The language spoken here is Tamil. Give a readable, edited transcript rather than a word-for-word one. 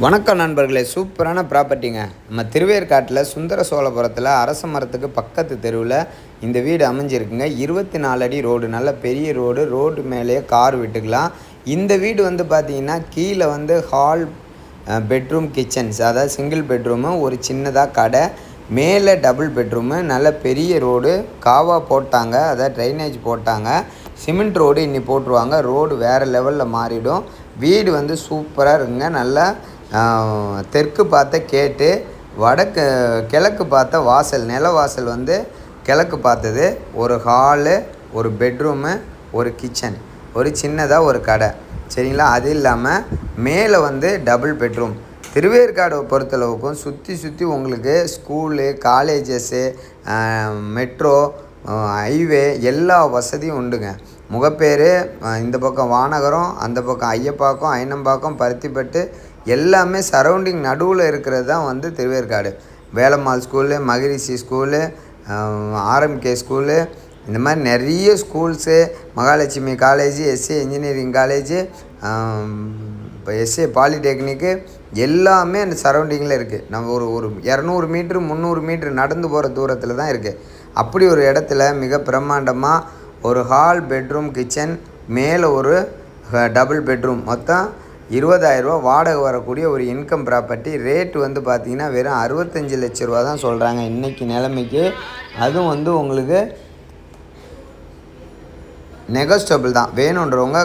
வணக்கம் நண்பர்களே, சூப்பரான ப்ராப்பர்ட்டிங்க. நம்ம திருவேற்காட்டில் சுந்தர சோழபுரத்தில் அரச மரத்துக்கு பக்கத்து தெருவில் இந்த வீடு அமைஞ்சிருக்குங்க. 24 அடி ரோடு, நல்ல பெரிய ரோடு மேலேயே கார் விட்டுக்கலாம். இந்த வீடு வந்து பார்த்திங்கன்னா கீழே வந்து ஹால், பெட்ரூம், கிச்சன்ஸ், அதாவது சிங்கிள் பெட்ரூமு, ஒரு சின்னதாக கடை, மேலே டபுள் பெட்ரூமு, நல்ல பெரிய ரோடு, காவா போட்டாங்க, அதாவது ட்ரைனேஜ் போட்டாங்க, சிமெண்ட் ரோடு இன்னி போட்டுருவாங்க. ரோடு வேறு லெவலில் மாறிடும். வீடு வந்து சூப்பராக இருக்குங்க. நல்லா தெற்கு பார்த்த கேட்டு, கிழக்கு பார்த்த வாசல், நில வாசல் வந்து கிழக்கு பார்த்தது, ஒரு ஹாலு, ஒரு பெட்ரூமு, ஒரு கிச்சன், ஒரு சின்னதாக ஒரு கடை, சரிங்களா? அது இல்லாமல் மேலே வந்து டபுள் பெட்ரூம். திருவேற்காடு பொறுத்தளவுக்கும் சுற்றி உங்களுக்கு ஸ்கூலு, காலேஜஸ்ஸு, மெட்ரோ, ஹைவே எல்லா வசதியும் உண்டுங்க. முகப்பேர், இந்த பக்கம் வானகரம், அந்த பக்கம் ஐயப்பாக்கம், ஐனம்பாக்கம், பருத்திப்பட்டு எல்லாமே சரௌண்டிங் நடுவில் இருக்கிறது தான் வந்து திருவேற்காடு. வேலம்மாள் ஸ்கூலு, மகரிஷி ஸ்கூலு, ஆர்எம்கே ஸ்கூலு, இந்த மாதிரி நிறைய schools, Mahalakshmi college, S A engineering college, இப்போ எஸ்ஏ பாலிடெக்னிக்கு எல்லாமே அந்த சரௌண்டிங்கில் இருக்குது. நம்ம ஒரு 200 மீட்ரு 300 மீட்ரு நடந்து போகிற தூரத்தில் தான் இருக்குது. அப்படி ஒரு இடத்துல மிக பிரம்மாண்டமாக ஒரு ஹால், பெட்ரூம், கிச்சன், மேலே ஒரு டபுள் பெட்ரூம், மொத்தம் 20,000 ரூபா வாடகை வரக்கூடிய ஒரு இன்கம் ப்ராப்பர்ட்டி. ரேட்டு வந்து பார்த்திங்கன்னா வெறும் 65 லட்ச ரூபா தான் சொல்கிறாங்க இன்றைக்கி நிலைமைக்கு. அதுவும் வந்து உங்களுக்கு நெகோஸ்டபிள் தான். வேணுன்றவங்க